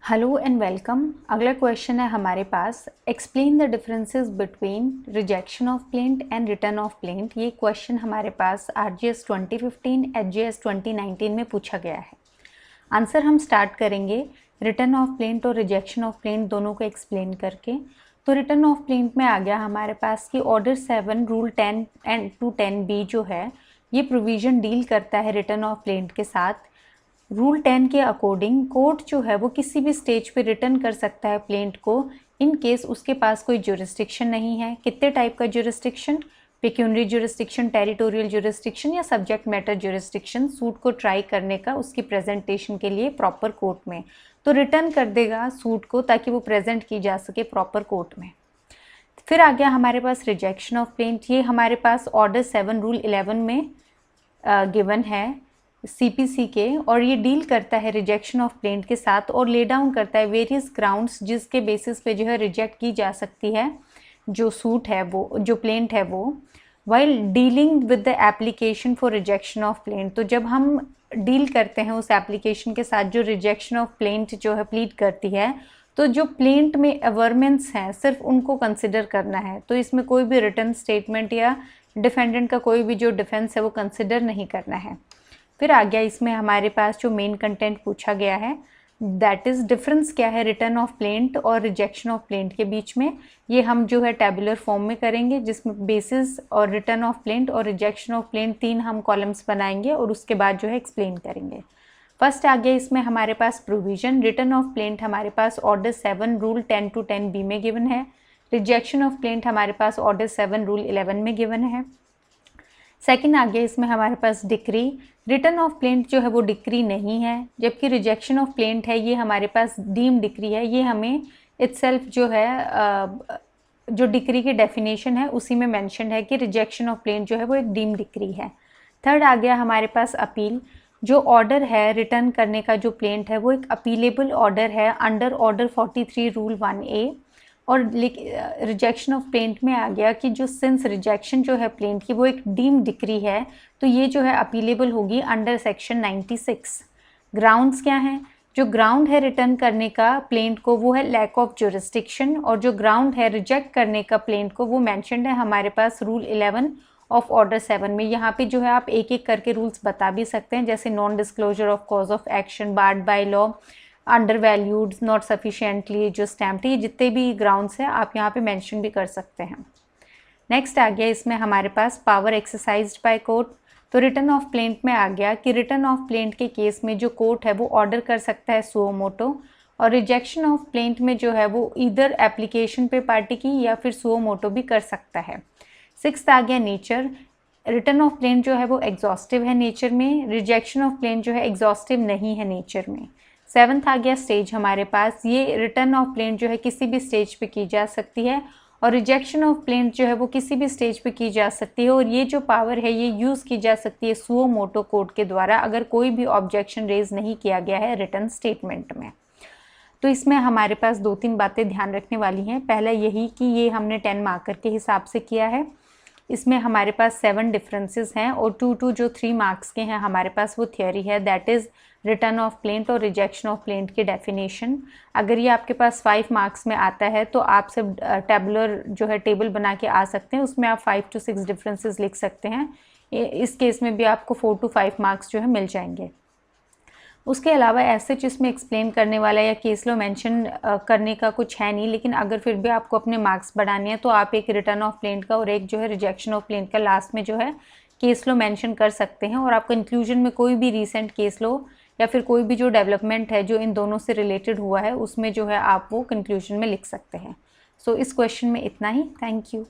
Hello and welcome. अगला question है हमारे पास, explain the differences between rejection of plaint and return of plaint. ये क्वेश्चन हमारे पास RGS 2015 HGS 2019 में पूछा गया है। आंसर हम स्टार्ट करेंगे रिटर्न ऑफ प्लेंट और रिजेक्शन ऑफ प्लेंट दोनों को एक्सप्लेन करके। तो रिटर्न ऑफ प्लेंट में आ गया हमारे पास कि order 7 rule 10 and to 10B जो है ये प्रोविज़न डील करता है रिटर्न ऑफ प्लेंट के साथ। रूल 10 के अकॉर्डिंग कोर्ट जो है वो किसी भी स्टेज पे रिटर्न कर सकता है प्लेंट को इन केस उसके पास कोई ज्यूरिस्डिक्शन नहीं है। कितने टाइप का jurisdiction? Pecuniary jurisdiction, territorial jurisdiction या सब्जेक्ट मैटर ज्यूरिस्डिक्शन सूट को ट्राई करने का उसकी प्रेजेंटेशन के लिए प्रॉपर कोर्ट में। तो रिटर्न कर देगा सूट को ताकि वो प्रेजेंट की जा सके प्रॉपर कोर्ट में। फिर आ गया हमारे पास रिजेक्शन ऑफ प्लेंट। ये हमारे पास ऑर्डर 7 रूल 11 में गिवन है CPC के, और ये डील करता है रिजेक्शन ऑफ प्लेंट के साथ और ले डाउन करता है वेरियस ग्राउंड्स जिसके बेसिस पे जो है रिजेक्ट की जा सकती है जो सूट है वो, जो प्लेंट है वो, while dealing with the application for rejection of plaint. तो जब हम डील करते हैं उस एप्लीकेशन के साथ जो रिजेक्शन ऑफ प्लेंट जो है प्लीड करती है, तो जो प्लेंट में अवर्मेंट्स हैं सिर्फ उनको कंसिडर करना है। तो इसमें कोई भी रिटर्न स्टेटमेंट या डिफेंडेंट का कोई भी जो डिफेंस है वो कंसिडर नहीं करना है। फिर आ गया इसमें हमारे पास जो मेन कंटेंट पूछा गया है, दैट इज़ डिफरेंस क्या है रिटर्न ऑफ प्लेंट और रिजेक्शन ऑफ प्लेंट के बीच में। ये हम जो है टेबुलर फॉर्म में करेंगे जिसमें बेसिस और रिटर्न ऑफ प्लेंट और रिजेक्शन ऑफ प्लेंट 3 हम कॉलम्स बनाएंगे और उसके बाद जो है एक्सप्लेन करेंगे। फर्स्ट आ गया इसमें हमारे पास प्रोविजन। रिटर्न ऑफ प्लेंट हमारे पास ऑर्डर 7 रूल 10 टू 10B में गिवन है। रिजेक्शन ऑफ प्लेंट हमारे पास ऑर्डर 7 रूल 11 में गिवन है। सेकंड आ गया इसमें हमारे पास डिक्री। रिटर्न ऑफ प्लेंट जो है वो डिक्री नहीं है, जबकि रिजेक्शन ऑफ प्लेंट है ये हमारे पास डीम डिक्री है। ये हमें इटसेल्फ जो है जो डिक्री की डेफिनेशन है उसी में मेंशन है कि रिजेक्शन ऑफ प्लेंट जो है वो एक डीम डिक्री है। थर्ड आ गया हमारे पास अपील। जो ऑर्डर है रिटर्न करने का जो प्लेंट है वो एक अपीलेबल ऑर्डर है अंडर ऑर्डर 43 रूल 1A। और रिजेक्शन ऑफ प्लेंट में आ गया कि जो सिंस रिजेक्शन जो है प्लेंट की वो एक डीम डिक्री है तो ये जो है अपीलेबल होगी अंडर सेक्शन 96। ग्राउंड्स क्या हैं? जो ग्राउंड है रिटर्न करने का प्लेंट को वो है लैक ऑफ ज्यूरिस्डिक्शन, और जो ग्राउंड है रिजेक्ट करने का प्लेंट को वो मैंशनड है हमारे पास रूल 11 ऑफ ऑर्डर 7 में। यहाँ पे जो है आप एक एक करके रूल्स बता भी सकते हैं, जैसे non disclosure of cause of action, barred by law, under valued, not sufficiently जो स्टैम्प्ड, ये जितने भी ग्राउंड्स हैं आप यहाँ पे मेंशन भी कर सकते हैं। नेक्स्ट आ गया इसमें हमारे पास पावर एक्सरसाइज्ड बाय कोर्ट। तो रिटर्न ऑफ प्लेंट में आ गया कि रिटर्न ऑफ प्लेंट के केस में जो कोर्ट है वो ऑर्डर कर सकता है सुओ मोटो, और रिजेक्शन ऑफ प्लेंट में जो है वो इधर एप्लीकेशन पे पार्टी की या फिर सुओ मोटो भी कर सकता है। सिक्स्थ आ गया नेचर। रिटर्न ऑफ प्लेंट जो है वो एग्जॉस्टिव है नेचर में, रिजेक्शन ऑफ प्लेंट जो है एग्जॉस्टिव नहीं है नेचर में। सेवन्थ आ गया स्टेज हमारे पास। ये रिटर्न ऑफ प्लेंट जो है किसी भी स्टेज पे की जा सकती है और रिजेक्शन ऑफ प्लेंट जो है वो किसी भी स्टेज पे की जा सकती है, और ये जो पावर है ये यूज़ की जा सकती है सुओ मोटो कोर्ट के द्वारा अगर कोई भी ऑब्जेक्शन रेज नहीं किया गया है रिटर्न स्टेटमेंट में। तो इसमें हमारे पास 2-3 बातें ध्यान रखने वाली हैं। पहला यही कि ये हमने 10 मार्कर के हिसाब से किया है। इसमें हमारे पास 7 डिफरेंसेस हैं और 2 जो 3 मार्क्स के हैं हमारे पास वो थियोरी है, that is return of plaint और रिजेक्शन ऑफ प्लेंट की डेफिनेशन। अगर ये आपके पास 5 मार्क्स में आता है तो आप सिर्फ टेबुलर जो है टेबल बना के आ सकते हैं, उसमें आप 5 to 6 डिफरेंसेस लिख सकते हैं। इस केस में भी आपको 4 to 5 मार्क्स जो है मिल जाएंगे। उसके अलावा ऐसे जिसमें एक्सप्लेन करने वाला या केस लो मेंशन करने का कुछ है नहीं, लेकिन अगर फिर भी आपको अपने मार्क्स बढ़ाने हैं तो आप एक रिटर्न ऑफ प्लेंट का और एक जो है रिजेक्शन ऑफ प्लेंट का लास्ट में जो है केस लो मेंशन कर सकते हैं, और आप कंक्लूजन में कोई भी रीसेंट केस लो या फिर कोई भी जो डेवलपमेंट है जो इन दोनों से रिलेटेड हुआ है उसमें जो है आप वो कंक्लूजन में लिख सकते हैं। सो इस क्वेश्चन में इतना ही। Thank you.